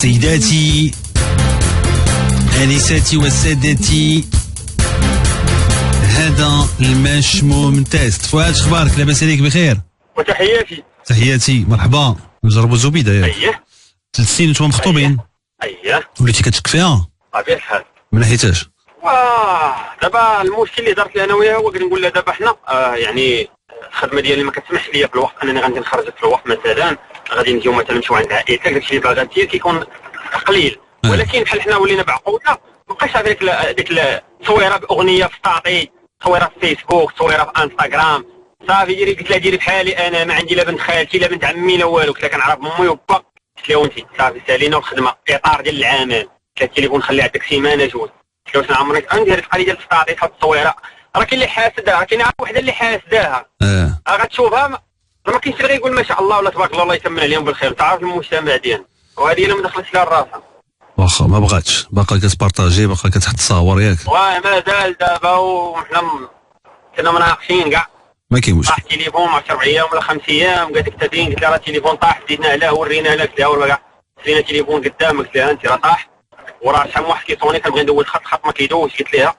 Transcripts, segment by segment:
سيداتي آنساتي وسادتي، هذا المشموم تيست. فؤاد شخبارك؟ لاباس عليك؟ بخير. وتحياتي. تحياتي، مرحبا. نجربوا الزبيده ياك؟ اييه. 3 سنين وانتم مخطوبين؟ اييه. وليتي كتشك فيها؟ بطبيعة الحال. من ناحيتاش؟ دابا المشكل اللي دارت لي انا وياها هو كنقول لها دابا حنا يعني الخدمه ديالي ما كتسمح لي في الوقت انني غادي نخرجك في الوقت، مثلا غادي نجيو مثلا نمشيو عند عائلتك، داكشي اللي باغا دير كيكون قليل، ولكن بحال حنا ولينا بعقولنا مابقاش هذيك التصويره باغنيه في ستاتي، تصويره في فيسبوك، تصويره في انستغرام، صافي ديري. قلت لها ديري بحالي انا، ما عندي لا بنت خالتي لا بنت عمي لا والو، قلت لها كنعرف امي وبا، قلت لها وانت صافي سالينا والخدمه اطار ديال العمل، قلت لها التليفون خليه عندك سيمانه جوج، قلت لها واش عمرك ندير القضيه ديال الستاتي تحط التصويره، راه كاين اللي حاسدها، كاين وحده اللي حاسداها غتشوفها ما كاينش اللي غيقول ما شاء الله ولا تبارك الله، الله يتمم عليهم بالخير، تعرف المجتمع ديالنا، وهذه الا ما دخلتش لها راسها. واخا ما بغاتش، باقا كتبارطاجي، باقا كتحط الصور ياك؟ واه مازال دابا، وحنا كنا مناقشين كاع. ما كاين مشكل. طاح التليفون ما 4 ايام ولا 5 ايام، قالت لك تدين، قلت لها راه التليفون طاح، زيدنا عليه ورينا لها، قلت لها ورا كاع خلينا التليفون قدامك، قلت لها انت راه طاح وراه شحال من واحد كيصوني كنبغي ندوز خط ما كيدوزش، قلت لها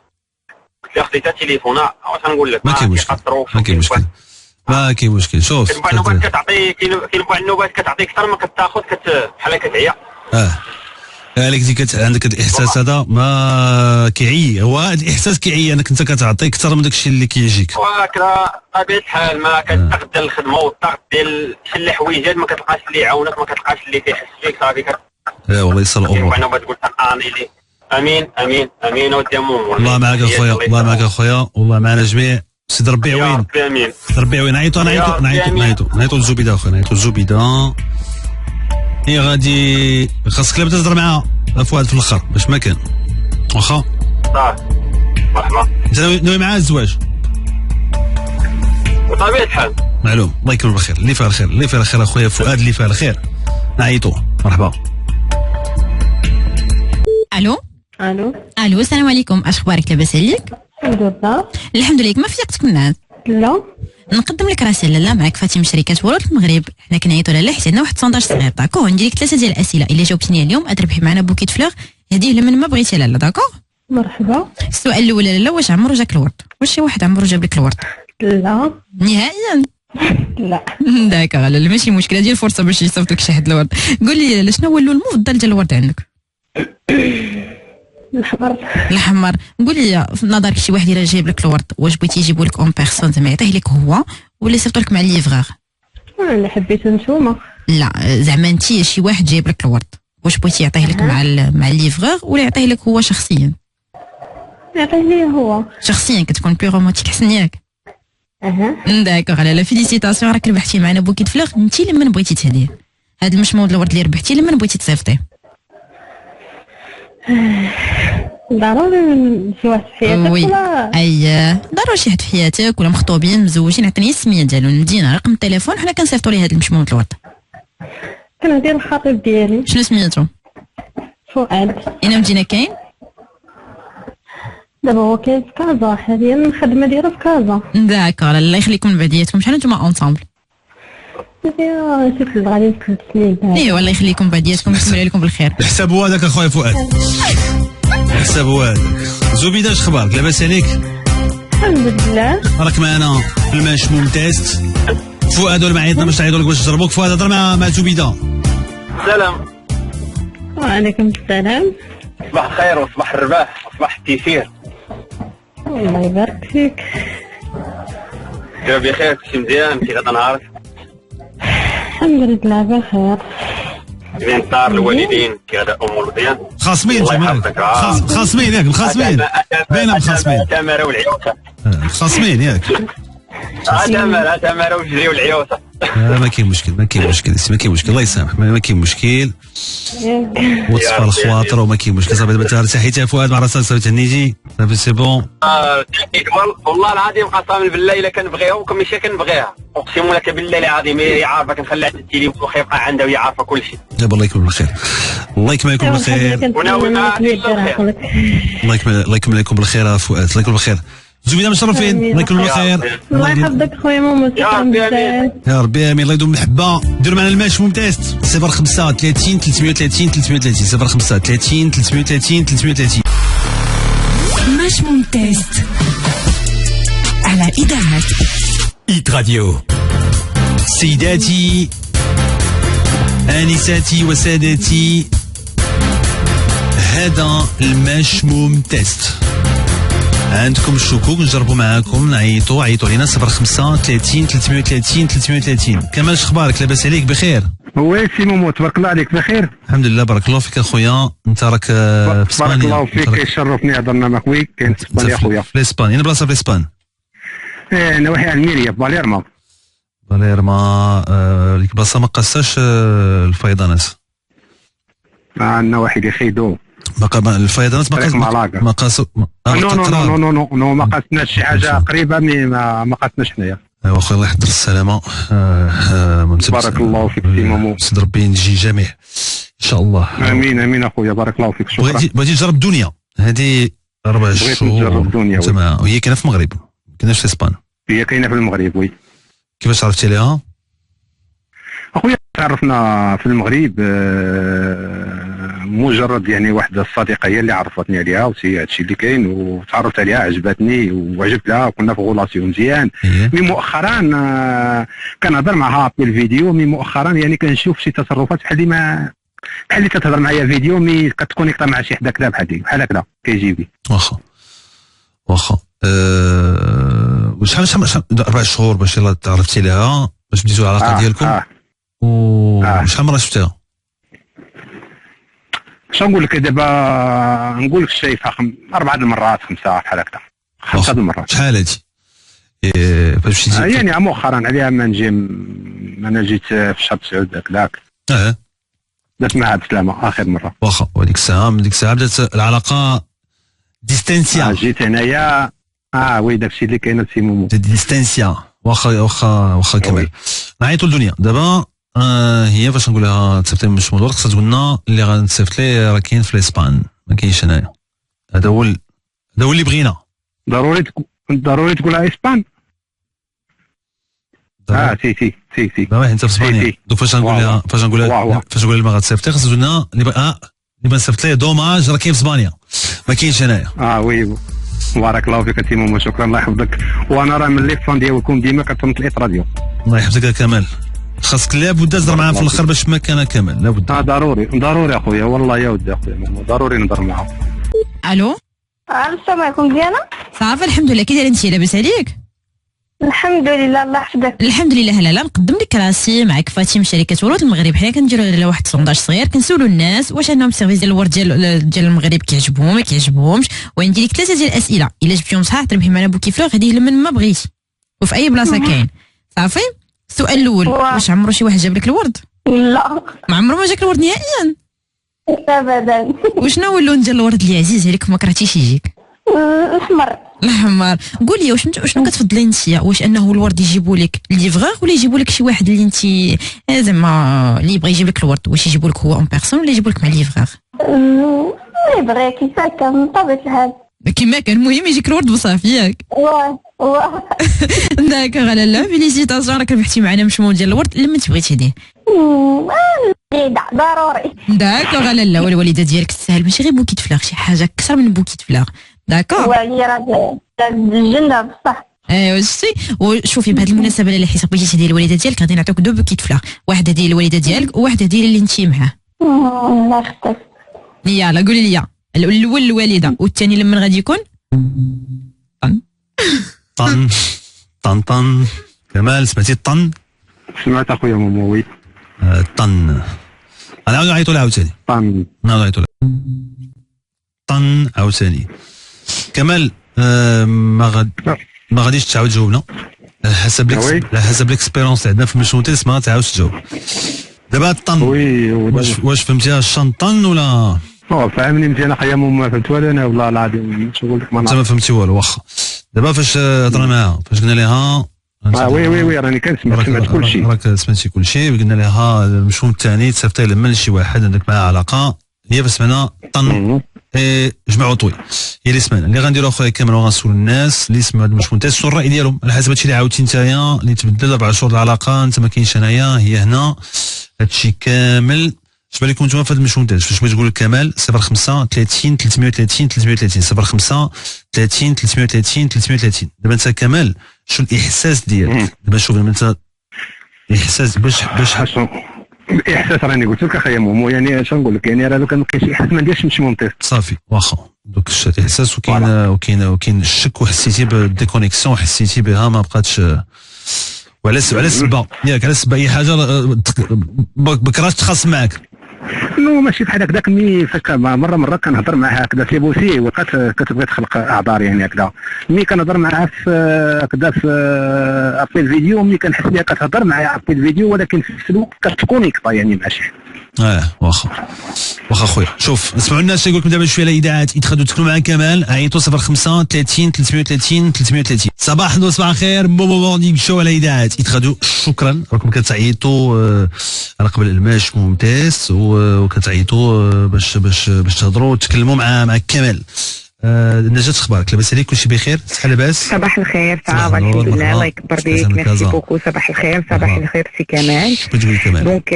خديتها التليفون، واش غنقول لك؟ ما كاين مشكل، ما كاين مشكل، ما كاين مشكل. شوف كاين بعض النوبات كتعطي، كاين بعض النوبات كتعطي اكثر ما كتاخذ، بحال كتعيا. عليك ديك عندك الاحساس هذا ما كيعي، هو هذا الاحساس كيعي انك انت كتعطي اكثر من داكشي اللي كيجيك. وهكذا طبيعه الحال، ما كتاخذ الخدمه والضغط ديال شي الحويجات، ما كتلقاش اللي يعاونك، ما كتلقاش اللي كيحس فيك، صافي والله يسر الامور. انا بتقول لي امين امين امين ودي امون. الله معك اخويا، الله معك اخويا، والله معنا جميع. سيدي ربي عوين، امين. ربي عوين. نعيطوا الزبيده اخويا، نعيطوا الزبيده. هي غادي خاصك لابد تهضر معها فؤاد في الاخر باش ما كان واخا. صافي مرحبا. انت ناوي معها الزواج؟ بطبيعة الحال. معلوم. الله يكمل بالخير، اللي فيها الخير، اللي فيها الخير اخويا فؤاد، اللي فيها الخير. نعيطوا. مرحبا. الو السلام عليكم، اش اخبارك؟ لاباس عليك؟ الحمد لله. الحمد لله. ما فيقتك من الناس؟ لا. نقدم لك راسل لاله، معك فاطمه شركه ورود المغرب. حنا كنعيطوا لاله حيت عندنا واحد السونداج صغير، داكوغ؟ ندير لك 3 ديال الاسئله، الا جاوبتني اليوم غتربحي معنا بوكيت فلوغ، هديه لمن ما بغيتي لاله، داكوغ؟ مرحبا. السؤال الاول لاله، واش عمرو جاك الورد؟ واش شي واحد عمرو جاب لك الورد؟ لا نهائيا. لا. داكوغ لاله، ماشي مشكله، ديال فرصه باش يصيفط لك شي حد الورد. قول لي لاله، شنو هو اللون المفضل ديال الورد عندك؟ الحمر. قول لي في نظرك شي واحد الا جايب لك الورد، واش بغيتي يجيبوا لك اون بيرسون زعما يعطيه لك هو، ولا يصيفطوا لك مع الليفغور؟ انا حبيت نتوما. لا زعما انت شي واحد جايب لك الورد، واش بغيتي يعطيه لك مع الليفغور ولا يعطيه لك هو شخصيا؟ يعطيه لي هو شخصيا، كتكون بلو رومانتيك حسن ياك؟ داكوغ لاله، فيليسيتاسيون، راك ربحتي معنا بوكيت فلوغ. انت لمن بغيتي تهديه هذا المشمود الورد اللي ربحتي، لمن بغيتي تصيفطيه؟ ضروري شي واحد في حياتك ولا ضروري شي واحد في حياتك، ولا مخطوبين مزوجين، عطيني السميه ديالو، المدينه، رقم التليفون، حنا كنصيفطوا ليه هذا المشموم الورد. كندير الخطيب ديالي. شنو سميتو؟ فؤاد. اين مدينه كاين؟ دابا هو كاين في كازا، حاليا الخدمه ديالو في كازا. داكوغ، الله يخليكم من بعدياتكم. شحال نتوما اونصامبل؟ شوف غادي 3 سنين. ايوا الله يخليكم بعدياتكم، يكمل عليكم بالخير. الحساب هو هذاك اخويا فؤاد، الحساب هو هذاك. زبيده اش اخبارك؟ لاباس عليك؟ الحمد لله. راك معنا في المشموم تيست. فؤاد ولا معيطنا باش نعيطوا لك باش تجربوك. فؤاد هضر مع زبيده. سلام. وعليكم السلام. صباح الخير وصباح الرباح وصباح التيسير. الله يبارك فيك. كيف بخير؟ كلشي مزيان؟ كي غدا نهارك؟ الحمد لله بخير. زين الدار، الوالدين كي غدا الامور مزيان؟ خاصمين خاصمين ياك؟ مخاصمين باينه مخاصمين. تماره والعيوسه خاصمين ياك؟ تماره وجري والعيوسه. ما كاين مشكل، ما كاين مشكل، ما كاين مشكل، الله يسامح، ما كاين مشكل. وتصفى الخواطر وما كاين مشكل. صافي دابا انت ارتحيتي فؤاد مع راسك، صافي تهنيتي، صافي سي بون. والله العظيم قسما بالله الا كنبغيها ماشي كنبغيها، اقسم لك بالله العظيم هي عارفه، كنخلي عند التليفون واخا يبقى عندها وهي عارفه كل شيء. دابا الله يكمل بالخير، الله يكمل لكم بالخير، وناوي الله يكمل لكم بالخير فؤاد، الله يكمل بالخير. زبيده مشرفين، الله يكون بخير. الله يحفظك خويا ماما، شكرا بزاف. يا ربي امين، الله يدوم المحبه. ديروا معنا المشموم تيست 05 30 330 330 05 30 330 330. مشموم تيست على إذاعة إيت راديو. سيداتي آنساتي وسادتي، هذا المشموم تيست. عندكم الشكوك نجربوا معاكم، عيطوا علينا 05 30 330 330. كمال شخبارك؟ لاباس عليك؟ بخير؟ وي سي مومو، تبارك الله عليك بخير. الحمد لله، بارك الله فيك اخويا. انت راك في اسبانيا؟ بارك الله فيك، يشرفني هضرنا معك. وي كاين في اسبانيا اخويا. في اسبانيا؟ اين بلاصه في اسبان؟ نواحي الميريا، باليرما. ديك البلاصه ما قاساش الفيضانات. النواحي ديال خيدو. الفيضانات ما قاسوا. نو ما قاسناش شي حاجه قريبه، ما قاسناش حنايا. ايوا خويا، الله يحضر السلامه. بارك الله فيك سي مومو. سيد ربي ينجي الجميع ان شاء الله. امين امين اخويا، بارك الله فيك. شكرا. بغيتي تجرب الدنيا هذه 4 شهور؟ بغيت نجرب الدنيا وهي كاينه في المغرب، ما كايناش في اسبان؟ هي كاينه في المغرب. وي كيفاش عرفتي عليها اخويا؟ تعرفنا في المغرب، مجرد يعني واحده الصديقه هي اللي عرفتني عليها، وهي هادشي اللي كاين، وتعرفت عليها، عجبتني وعجبت لها، كنا في غولاسيون مزيان. مي مؤخرا كنهضر معها في الفيديو، مي مؤخرا يعني كنشوف شي تصرفات بحال اللي تتهضر معايا فيديو، مي كتكونيكطا مع شي حدا كذا بحال هكذا كيجيبي. واخا وشحال 4 شهور باش يلاه تعرفتي لها، باش بديتوا العلاقه ديالكم؟ وشحال مره شفتيها؟ شنو نقول لك دابا؟ نقول لك شايفها 4 المرات 5 بحال هكذا، 5 المرات. شحال هادي؟ فاش مشيتي؟ يعني مؤخرا عليها ما نجي، انا جيت في شهر 9 هكذاك. درت معها بسلامه اخر مره. واخا، وديك الساعه بدات العلاقه ديستانسيا. جيت هنايا. وي داكشي اللي كاين سي مومو، ديستانسيا. واخا كمال. نعيطوا الدنيا دابا. هي فاش نقول لها تصيفط لي مش مدور، خصها تقول لنا اللي غنصيفط لي راه كاين في الاسبان، ما كاينش هنايا. هذا هو اللي بغينا. ضروري تقول لها اسبان. سي باهي انت في اسبانيا. دوك فاش نقول لها ما غتصيفط لي، خصها تقول لنا اللي بغا نصيفط ليه دوماج راه كاين في اسبانيا، ما كاينش هنايا. وي بارك الله فيك سي مومو، شكرا، الله يحفظك. وانا راه من لي فان ديالكم ديما كتصنت الايت راديو. الله يحفظك يا كمال. خاصك لابد تهضر معاه في الاخر باش ما كان كمال، لابد. ضروري اخويا، والله يا ودي اخويا مومو، ضروري نهضر معاه. الو السلام عليكم ديانا. صافي الحمد لله، كي داير انت؟ لاباس عليك؟ الحمد لله، الله يحفظك. الحمد لله. لالا نقدم لك راسي، معك فاطمه شركه ورود المغرب. حنا كنديروا على واحد السونداج صغير، كنسولوا الناس واش عندهم سيرفيس ديال الورد ديال المغرب كيعجبهم ما كيعجبهمش. وعندي لك 3 ديال الاسئله، الا جبتيهم صحاح تربحي معنا بوكي فلوغ هذه لمن ما بغيتي وفي اي بلاصه كاين. صافي. السؤال الاول، واش عمرو شي واحد جاب لك الورد؟ لا، ما عمرو ما جاك الورد نهائيا؟ ابدا. وشنو هو اللون ديال الورد اللي عزيز عليك ما كرهتيش يجيك؟ الاحمر. الاحمر. قولي شنو كتفضلي انت؟ واش انه الورد يجيبوا لك ليفغور ولا يجيبوا لك شي واحد اللي انت زعما اللي يبغي يجيب لك الورد؟ واش يجيبوا لك هو اون بيرسون ولا يجيبوا لك مع ليفغور؟ اللي بغى كيفاش كان طبيعة الحال كيما كان، المهم يجيك الورد بصافي ياك. واه داكوغ لالا، فيليسيتاسيون راك ربحتي معنا مشموم ديال الورد لما تبغيتي هديه. ضروري. داكوغ لالا، والوالده ديالك تسهل، ماشي غير بوكيت فلاغ، شي حاجه اكثر من بوكيت فلاغ. داكوغ. وهي راه الجنه بصح. ايوا شتي. وشوفي بهذه المناسبه لاله حيت بغيتي تهدي الوالده ديالك غادي نعطيوك 2 بوكيت فلاغ، واحد هديه للوالده ديالك وواحد هديه اللي انت معاه. الله يخطيك. يلا قولي لي الاول الوالده والثاني لمن غادي يكون؟ طن كمال، سمعتي الطن؟ سمعت اخويا مومو. وي طن. انا عاود نعيطوا لها عاوتاني. طن عاوتاني. كمال ما غاديش تعاود تجاوبنا على حسب الاكسبيرونس اللي عندنا في المشروطيس، ما تعاودش تجاوب. دابا الطن واش فهمتيها الشنطن ولا؟ فهمني مزيان اخويا مومو، ما فهمت والو انا والله العظيم، نقول لك انت ما فهمتي والو. واخا دابا فاش هضرنا معاها، فاش قلنا لها وي راني كنسمع، سمعت كلشي، راك سمعتي كلشي. قلنا لها المشروم الثاني تصيفطيه لما لشي واحد عندك معاه علاقه، هي فاش سمعنا جمع عضوي هي اللي سمعنا اللي غنديرو اخويا كامل وغنسول الناس اللي سمعوا مش ممتاز شنو الراي ديالهم على حسب هادشي اللي عاودتي نتايا اللي تبدل 4 شهور العلاقه انت ما كاينش انايا هي هنا هادشي كامل اش بالكم نتوما في هاد مش ممتاز فاش بغيت تقول كمال 05 30 330 330 05 30 330 330 دابا انت كمال شو الاحساس ديالك دابا شوف انت الاحساس باش الاحساس راني قلت لك اخويا مومو يعني اش نقول لك يعني راه لو كان كاين شي احساس ما نديرش مش ممتاز صافي واخا دوك الاحساس وكاين الشك وحسيتي بالديكونيكسيون حسيتي بها ما بقاتش وعلى السبه ياك على السبه اي حاجه بكراش تخاصم معاك نو ماشي بحال هكذاك مي فاش مره كنهضر معها هكذا في بوسي وقات كتبغي تخلق اعذار يعني هكذا مي كنهضر معها في هكذا في الفيديو مي كنحس بها كتهضر معايا في الفيديو ولكن في الوقت كتكونيكطا يعني مع شي واخا خويا شوف نسمعوا الناس يقول لكم دابا شويه الاذاعات يدخلوا تكلوا مع كمال عيطوا 05 30 330 330 صباح النور صباح الخير بوبو مورنينغ شو على الاذاعات يدخلوا شكرا راكم كتعيطوا على قبل الماش ممتاز وكتعيطوا باش تهضروا وتكلموا مع كمال نجاة اخبارك لاباس عليك كلشي بخير صحه لاباس صباح الخير صافا الحمد لله الله يكبر بك ميرسي بوكو صباح الخير سي كمال دونك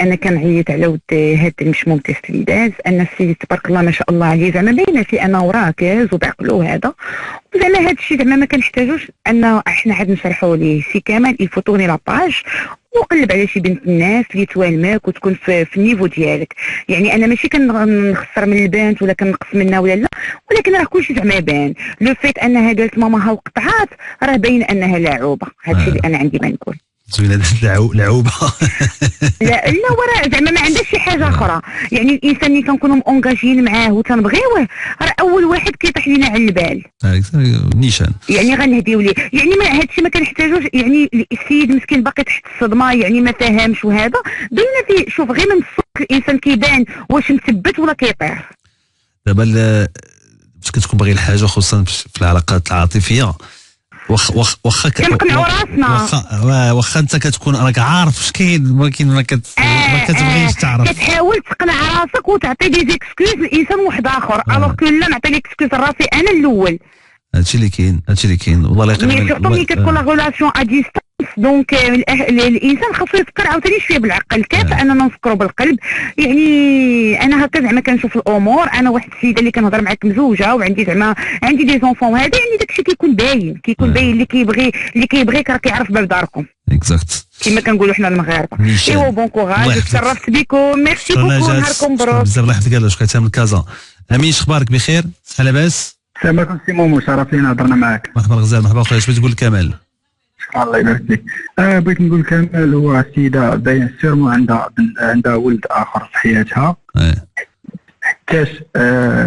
انا كنعيط على ود هاد مش ممتاز تليداز ان السيد تبارك الله ما شاء الله عليه زعما باينه في انه راكز وبعقلو هذا زعما هاد الشيء زعما ما كنحتاجوش ان احنا عاد نشرحوا ليه سي كمال يفوتوني لاباج وقلب على شي بنت الناس اللي توالمك وتكون في النيفو ديالك يعني انا ماشي كنخسر من البنت ولا كنقص منها ولا لا ولكن راه كلشي زعما بان لو فيت انها قالت ماماها وقطعات راه باين انها لاعوبه هادشي اللي انا عندي ما نقول زوينه لعوبه لا وراه زعما ما عندهاش شي حاجه اخرى يعني الانسان اللي كنكونوا مونجاجين معاه وتنبغيوه راه اول واحد كيطيح لينا على البال نيشان يعني غنهديو ليه يعني ما هادشي ما كنحتاجوش يعني السيد مسكين باقي تحت الصدمه يعني ما فاهمش وهذا باينه فيه شوف غير من الصوت الانسان كيبان واش مثبت ولا كيطير دابا باش كتكون باغي الحاجه خصوصا في العلاقات العاطفيه واخا كنقنعوا راسنا واخا انت كتكون راك عارف اش كاين ولكن ما كتبغيش تعرف كتحاول تقنع راسك وتعطي دي زيكسكيوز لانسان واحد اخر الوغ كو لا نعطي لك اكسكيوز راسي انا الاول هادشي اللي كاين والله لا يقدر مي سورتو ملي كتكون لا ريلاسيون ا ديستانس دونك الانسان خاصو يفكر عاوتاني شويه بالعقل كيف اننا نفكروا بالقلب يعني انا هكا زعما كنشوف الامور انا واحد السيده اللي كنهضر معاك مزوجه وعندي زعما عندي دي زونفون هذا يعني داكشي كيكون باين اللي كيبغيك راه كيعرف باب داركم اكزاكت كما كنقولوا حنا المغاربه ايوا بون كوراج تشرفت بكم ميرسي بوكو نهاركم مبروك بزاف الله يحفظك الله شكرا من كازا امين اخبارك بخير صحه لاباس السلام عليكم سي مومو شرف لينا هضرنا معاك مرحبا غزال مرحبا خويا اش بغيت تقول كمال الله يبارك فيك بغيت نقول كمال هو السيده باين سيرمو عندها ولد اخر في حياتها حتىش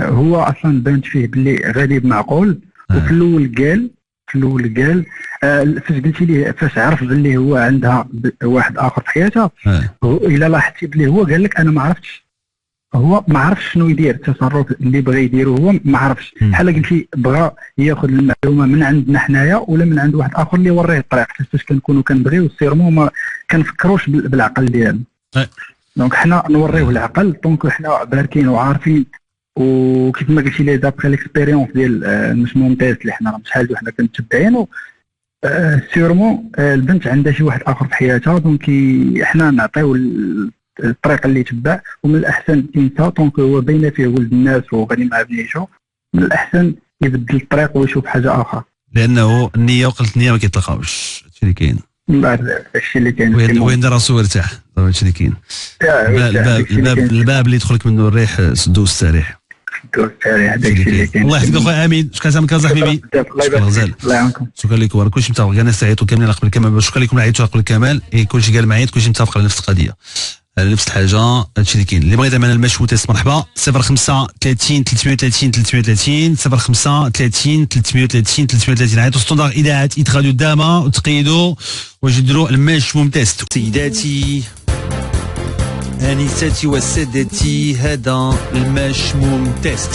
هو اصلا بانت فيه باللي غريب معقول وفي الاول قال فاش قلتي ليه فاش عرف باللي هو عندها واحد اخر في حياتها الا لاحظتي باللي هو قال لك انا ما عرفش شنو يدير التصرف اللي بغى يديرو هو ما عرفش بحال قلتي بغى ياخذ المعلومه من عندنا حنايا ولا من عند واحد اخر اللي وريه الطريق فاش كنكونوا كنبغيو سيرمو ما كنفكروش بالعقل ديالنا دونك حنا نوريوه العقل دونك حنا باركين وعارفين وكيف ما قلتي لي دابخي ليكسبيريونس ديال مش ممتاز اللي حنا شحال حنا كنتبعينو سيرمو البنت عندها شي واحد اخر في حياتها دونك حنا نعطيو الطريق اللي تبع ومن الاحسن ينسى دونك هو باينه فيه ولد الناس وغادي مع بنيتو من الاحسن يبدل الطريق ويشوف حاجه اخرى لانه النيه وقلت النيه ما كيتلقاوش هادشي اللي كاين هادشي اللي كاين وين راسو يرتاح هادشي اللي كاين الباب اللي يدخلك منه الريح سدو السريح داكشي اللي كاين الله يحفظك اخويا امين شكرا لك كازا حبيبي شكرا غزال الله يعاونكم شكرا لكم راه كلشي متفق كاع الناس عيطوا كاملين قبل الكمال شكرا لكم عيطوا قبل الكمال كلشي قال معايا كلشي متفق على نفس القضيه نفس الحاجه هادشي اللي كاين اللي بغى يدعم المشهوتات مرحبا 05 30 330 330 05 30 330 330 عيطوا ستوندار اذاعات يتغادوا داما وتقيدوا وجدروا الماش ممتاز سيداتي انساتي وسادتي هذا الماش ممتاز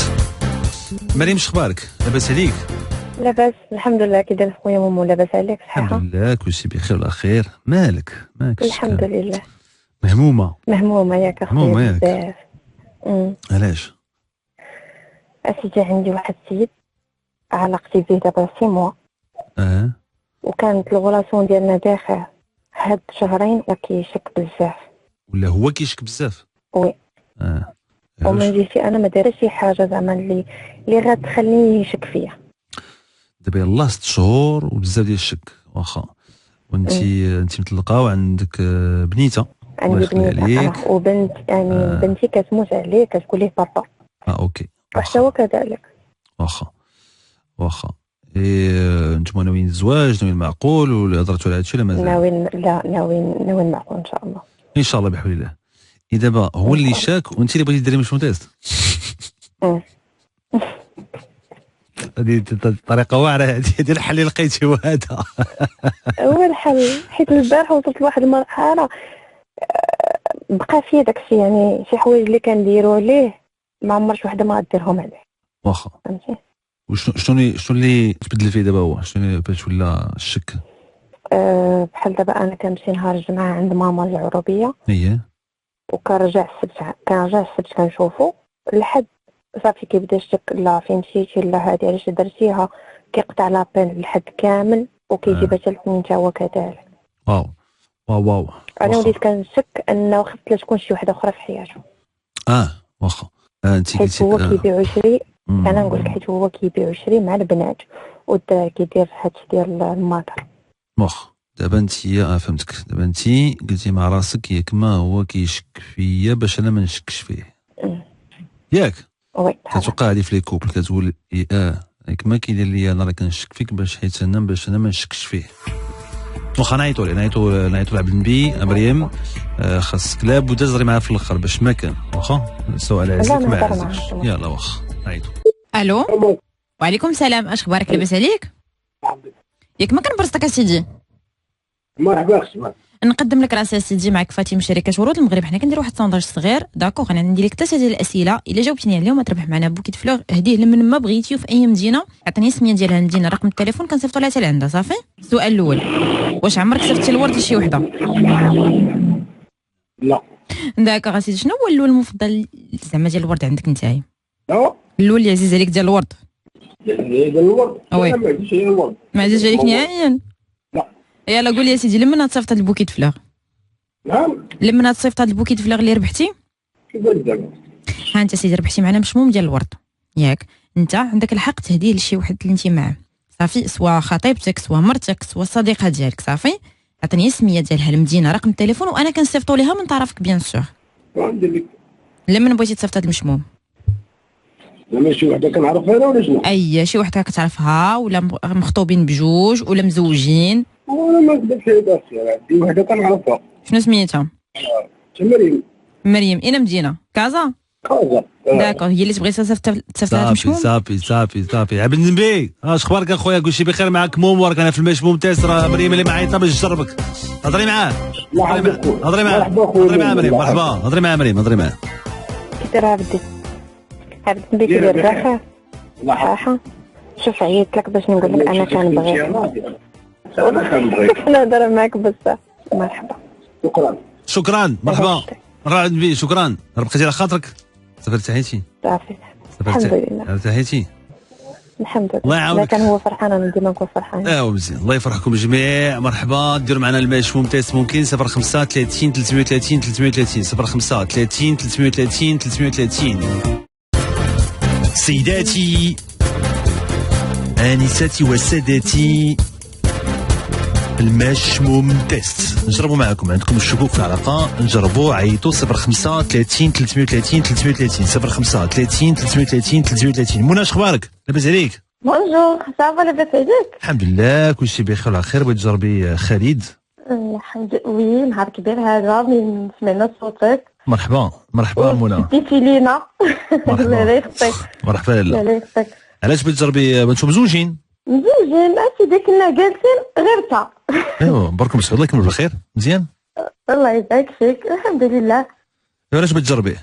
مريم شخبارك لاباس عليك لاباس الحمد لله كي داير خويا مومو لاباس عليك صحيحه الحمد لله كلشي بخير ولا خير مالك الحمد لله مهمومه ياك اخويا بزاف علاش اسيدي عندي واحد السيد علاقتي به دابا 6 موا. وكانت الغولاسيون ديالنا داخل هاد شهرين وكيشك بزاف. ولا هو كيشك بزاف؟ وي. ومن جيتي انا ما دايره شي حاجه زعما اللي غتخليني يشك فيا. دابا يلاه 6 شهور وبزاف ديال الشك واخا. وانت مطلقه وعندك بنيته. عندي بنيته وبنت يعني بنتي كتموت عليه كتقول ليه بابا. اوكي. وحتى هو كذلك. واخا. انتم ناويين الزواج، ناويين المعقول ولا هضرتوا على هادشي ولا مازال؟ ناويين المعقول ان شاء الله. ان شاء الله بحول الله. دابا هو اللي شاك وانت اللي بغيتي ديري مش ممتاز. هذه طريقه واعره، هذه ديال الحل اللي لقيتي هو هذا. هو الحل، حيت البارح وصلت لواحد المرحله بقى فيه داكشي، يعني شي حوايج اللي كنديروا ليه ما عمر شي وحده ما غديرهم عليه. واخا. فهمتي؟ شنو اللي تبدل فيه دابا هو؟ شنو اللي باش ولا الشك؟ بحال دابا انا كنمشي نهار الجمعه عند ماما العروبيه. وكنرجع السبت كنشوفو لحد صافي كيبدا الشك، لا فين مشيتي، لا هادي علاش درتيها، كيقطع لابيل لحد كامل وكيجيب تلفون حتى هو كذلك. واو. انا وليت كنشك انه خصها تكون شي وحده اخرى في حياته. واخا. انت حيت هو كيبيع ويشري. انا نقول لك حيت هو كيبيع ويشري مع البنات والدراري كيدير هادشي ديال الماطر. دابا انت فهمتك. دابا انت قلتي مع راسك ياك ما هو كيشك فيا باش انا ما نشكش فيه. ياك؟ وي. كتوقع هذه في لي كوبل كتقول ياك ما كيدير لي انا راه كنشك فيك باش انا ما نشكش فيه. واخا نعيطوا لعبد النبي مريم، خاصك لابد تهضري معاه في الاخر باش ما كان واخا سواء على عزك ما عزكش. يلا واخا نعيطوا. الو. وعليكم السلام، اش اخبارك؟ لاباس عليك؟ ياك ما كنبرصتك اسيدي؟ مرحبا اختي. نقدم لك راسي اسيدي، معك فاطمه شركه ورود المغرب. حنا كنديروا واحد السونداج صغير داكوغ. انا ندير لك 3 ديال الاسئله، الا جاوبتني عليهم تربح معنا بوكيت فلوغ. هديه لمن ما بغيتي وفي اي مدينه. عطيني السميه ديالها، المدينه، رقم التليفون، كنصيفطوا لها حتى لعندها. صافي. السؤال الاول، واش عمرك صيفطتي الورد لشي وحده؟ لا. داكوغ اسيدي. شنو هو اللون المفضل زعما ديال الورد عندك نتايا؟ اللون اللي عزيز عليك ديال الورد؟ ديال الورد؟ وي. ما عنديش غير الورد. ما عزيز عليك نهائيا؟ لا. يلا قول لي اسيدي، لمن تصيفط هاد البوكيت فلوغ؟ نعم. لمن تصيفط هاد البوكيت فلوغ اللي ربحتي؟ كيفاش دابا؟ ها انت سيدي ربحتي معنا مشموم ديال الورد، ياك؟ انت عندك الحق تهديه لشي واحد اللي انت معاه، صافي، سواء خطيبتك سواء مرتك سواء الصديقه ديالك. صافي. عطيني السميه ديالها، المدينه، رقم التليفون، وانا كنصيفطو ليها من طرفك بيان سور. وندير لك لمن بغيتي تصيفط هاد المشموم؟ زعما شي وحده كنعرفها انا ولا شنو؟ اي شي وحده كتعرفها، ولا مخطوبين بجوج، ولا مزوجين. وانا ما نكذبش عليك اختي، عندي وحده كنعرفها. شنو سميتها؟ مريم. مريم. اين مدينه؟ كازا؟ كازا. داكوغ. هي اللي تبغي تصيفط هاد المشموم؟ صافي. عبد النبي اش اخبارك اخويا؟ كلشي شي بخير معاك؟ مومورك انا في المشموم تيس. راه مريم اللي معايطه باش تجربك. هضري معاه. هضري معاه مريم. مرحبا. هضري معاه. كي داير عبدي؟ عبد النبي كيدير بخير؟ صحه. شوف عيطت لك باش نقول لك انا كنبغيك. انا كنبغيك. نهضر معاك بزاف. مرحبا. شكرا. مرحبا. عبد النبي شكرا. بقيتي على خاطرك. سافرت تحيتي؟ صافي. الحمد لله. تحيتي؟ الحمد لله. الله يعاونك. كان هو فرحان انا ديما نكون فرحان. مزيان. الله يفرحكم الجميع. مرحبا. ديروا معنا المشموم تيست ممكن 05 30 330 330 05 30 330 330. سيداتي آنساتي وسادتي، المشموم تيست نجربوا معكم. عندكم الشكوك في العلاقه نجربوا. عيطوا 05 30 330 330 05 30 330 330. منى اش اخبارك؟ لاباس عليك؟ بونجور. صافا لاباس عليك؟ الحمد لله كلشي بخير وعلى خير. بغيت تجربي خالد؟ الحمد لله. وي نهار كبير هذا من سمعنا صوتك. مرحبا منى. ديتي لينا. الله يخطيك. مرحبا لاله. الله يخطيك. علاش بغيت تجربي؟ انتم مزوجين؟ اسيدي كنا جالسين غير تا. ايوا بارك مسعود الله يكمل بالخير. مزيان الله يبارك فيك. الحمد لله. علاش بغيت تجربي؟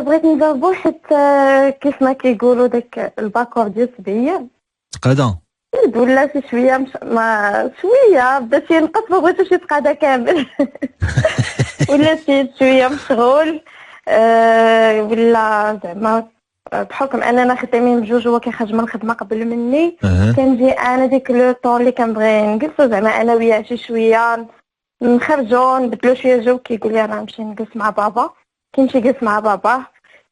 بغيت نجربو حيت كيف ما كيقولوا داك الباكور ديال 7 ايام تقادا ولا شي شويه شويه بدا ينقص، ما بغيتوش يتقادا كامل. ولا شي شويه مشغول ولا زعما بحكم اننا خدامين بجوج، هو كيخرج من الخدمه قبل مني. كنجي انا ديك لو طون اللي كنبغي نجلسو زعما انا وياه شي شويه، نخرجوا نبدلو شويه جو. كيقول لي راه نمشي نجلس مع بابا، كيمشي يجلس مع بابا،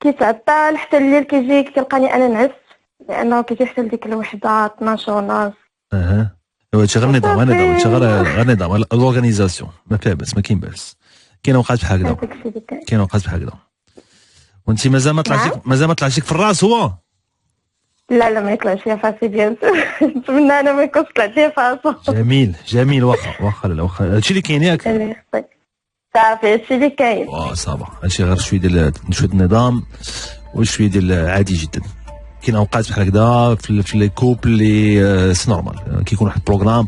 كيتعطل حتى الليل كيجي كيلقاني انا نعس، لانه كيجي حتى لديك الوحده 12 ونص. هادشي غير نظام، غير نظام الاورغانيزاسيون، ما فيها باس، ما كاين باس. كاين اوقات بحال هكذا، وانت مازال ما طلعش لك في الراس هو؟ لا ما يطلعش ليا فاسي بيان سور. نتمنى انا ما يكونش طلع ليا فاسو. جميل واخا هادشي اللي كاين ياك. صافي هادشي اللي كاين. صافا هادشي غير شويه ديال النظام وشويه ديال عادي جدا. كاين اوقات بحال هكذا في لي كوبل اللي سي نورمال، كيكون واحد بروغرام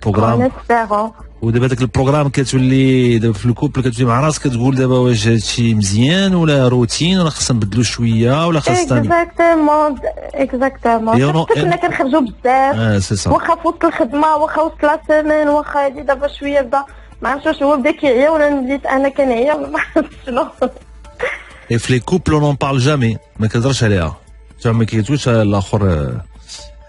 ودابا داك البروغرام كتولي دابا في الكوبل كتولي مع راسك كتقول دابا واش هادشي مزيان ولا روتين ولا خاصنا نبدلو شويه ولا خاصنا اكزاكتومون. كنا كنخرجوا بزاف، واخا في وسط الخدمه، واخا وسط لا سيمين، واخا هادي دابا شويه بدا ما عرفتش واش هو بدا كيعيا ولا بديت انا كنعيا، ما عرفتش شنو. في لي كوبل اون بارل جامي، ما كنهضرش عليها، ما كيتقولش الاخر،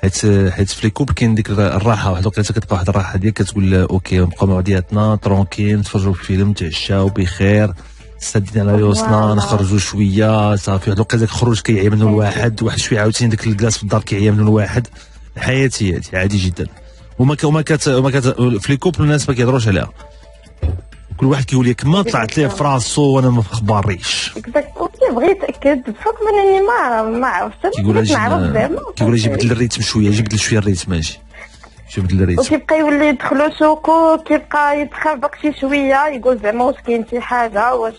حيت في لي كوبل كاين ديك الراحه، واحد الوقيته كتبقى واحد الراحه ديالك كتقول اوكي نبقاو مع بعضياتنا ترونكيل، نتفرجوا في فيلم، نتعشاو بخير، سادين على يوسنا، نخرجوا شويه صافي. واحد الوقيته الخروج كيعيا منه الواحد، واحد شويه عاوتاني داك الجلاس في الدار كيعيا منه الواحد. حياتي هادي عادي جدا، وما في لي كوبل الناس ما كيهضروش عليها، كل واحد كيقول لك ما طلعت ليه في راسو وانا ما خباريش. بغيت يتاكد بحكم انني ما عرفتش، كيقول جبد الريتم شويه، جبد شويه الريتم، ماشي شوف بدل الريتم، وكيبقى يولي يدخلوا سوقو، كيبقى يتخربق شي شويه، يقول زعما واش كاين شي حاجه، واش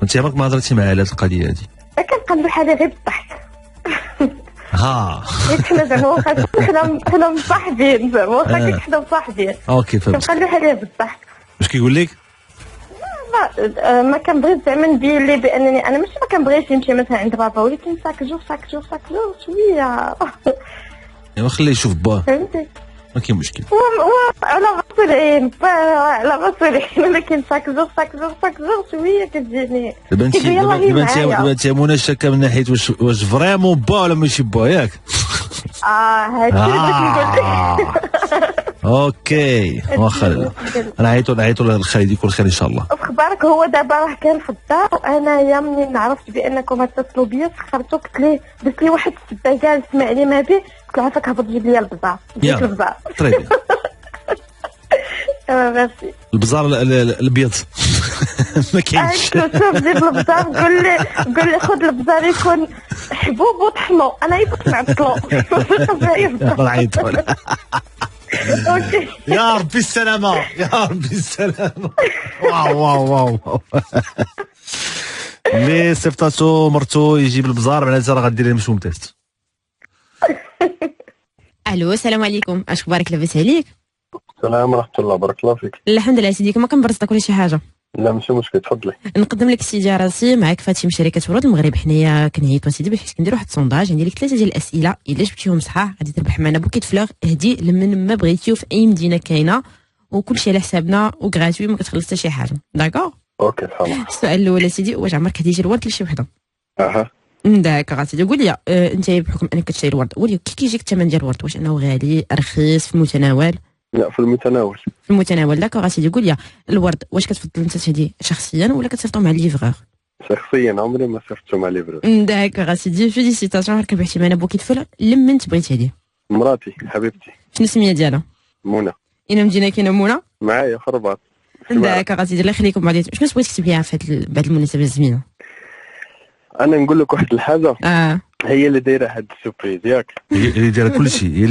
انت عمرك ما هضرتي معاه على هذه القضيه هذه؟ كنقلبوا حالي غير بالضحك. حنا زعما واخا حنا مصاحبين، زعما واخا حنا مصاحبين، اوكي فهمت، كنقلبوا حالي بالضحك. واش كيقول لك؟ ما كنبغيش زعما نبين ليه بانني انا ماشي ما كنبغيش نمشي مثلا عند بابا، ولكن ساك جور شويه. ايوا خليه يشوف باه، فهمتي، ما كاين مشكل. على راسي العين، على راسي العين، ولكن ساك جور شويه كتجيني. دابا انت منى شاكه من ناحيه واش فريمون با ولا ماشي با ياك؟ هادشي اللي بغيت نقول لك. اوكي واخا نعيطوا للخالد يكون خير ان شاء الله. اخبارك هو دابا راه كان في الدار، وانايا منين عرفت بانكم تتصلوا بيا سخرتو، قلت ليه درت لي واحد السبه كاع سمع لي ما بيه، قلت له عافاك هبط جيب لي البزار. جبت البزار. طيب ميرسي. البزار الابيض ما كاينش. شوف جيب البزار، قول لي خذ البزار يكون حبوب وطحنو، انا يبغيت نعطلو. نعيط اوكي يا ربي السلامة، يا ربي السلامة. واو اللي صيفطاتو مرتو يجيب البزار معناتها راه غدير ليه مشموم تيست. الو السلام عليكم، اش اخبارك؟ لاباس عليك؟ السلام ورحمة الله، بارك الله فيك. الحمد لله سيدي، ما كنبرزطك ولا شي حاجة؟ لا ماشي مشكل، تفضلي. نقدم لك سيدي راسي، معاك فاتي من شركه ورود المغرب. حنايا كنعيطوا سيدي باش كنديروا واحد السونداج، عندي لك 3 ديال الاسئله، الا جبتيهم صحاح غادي تربح معنا بوكيت فلوغ هدي لمن ما بغيتيو في اي مدينه كاينه، وكلشي على حسابنا وغراتوي، ما كتخلص حتى شي حاجه. داكور اوكي بصح. السؤال الاول سيدي، واش عمرك هديتي الورد لشي وحده؟ داكور سيدي، قول لي انت بحكم انك كتشري الورد، قول لي كي كيجيك الثمن ديال الورد، واش انه غالي رخيص في المتناول؟ لا في المتناول. في المتناول داكور سيدي. قول لي الورد واش كتفضل انت تهدي شخصيا ولا كتصيفطو مع الليفغور؟ شخصيا عمري ما صيفطتو مع الليفغور. داكور سيدي، فيليسيتاسيون، راك ربحتي معنا بوكيت فلوغ لمن تبغي تهدي. مراتي حبيبتي. شنو السميه ديالها؟ منى. اين مدينه كاينه منى؟ معايا في الرباط. داكور سيدي، الله يخليكم بعضياتكم. شنو بغيتي تكتب ليها في بعد المناسبه الزوينه؟ انا نقول لك واحد الحاجه، هي اللي دايره هاد السوبريز ياك، هي اللي دايره كل شيء، هي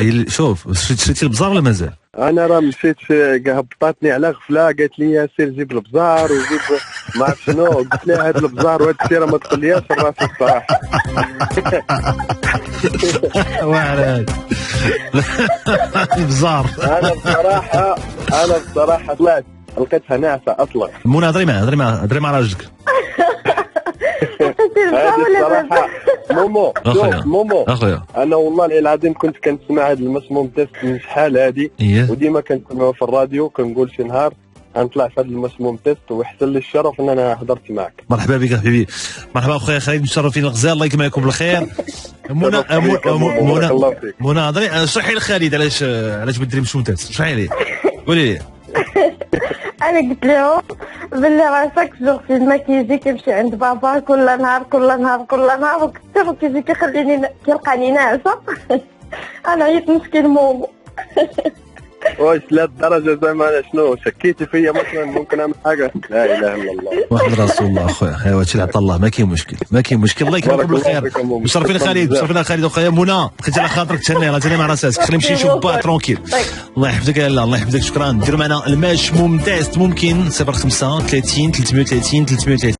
اللي شوف شريتي البزار ولا مازال؟ انا راه مشيت هبطاتني على غفله، قالت لي سير جيب البزار وجيب ما عرفت شنو، قلت لها هاد البزار وهاد الشيء راه ما دخلياش راسي الصراحه. واعر البزار. انا بصراحه طلعت لقيتها ناعسه اصلا. منى هضري مع راجلك. هذه الصراحه مومو اخويا، انا والله العظيم كنت كنسمع هذا المسموم تيست من شحال هذه، وديما كنسمعوه في الراديو، كنقول شي نهار غنطلع في هذا المسموم تيست، ويحصل لي الشرف ان انا حضرت معك. مرحبا بك حبيبي، مرحبا اخويا خالد، مشرفين الغزال، الله يكمل لكم بالخير. منى هضري، اشرحي لخالد علاش بدري مسموم تيست، اشرحي لي، قولي لي. انا قلت لهم بالله راسك جوغ فين ما كيجي كيمشي عند بابا كل نهار وكثر كيجي كيلقاني ناعسه. انا عيط مسكين مومو. واش لهاد الدرجه زعما انا شنو شكيتي فيا مثلا ممكن نعمل حاجه؟ لا اله الا الله محمد رسول الله اخويا. ايوا هادشي اللي عطا الله، ما كاين مشكل، الله يكرمكم بالخير. مشرفين خالد اخويا. منى بقيتي على خاطرك، تهني مع راسك، خلي نمشي نشوف با ترونكيل. الله يحفظك يا الله يحفظك، شكرا. ديروا معنا الماش ممتاز، ممكن 05 30 330 330.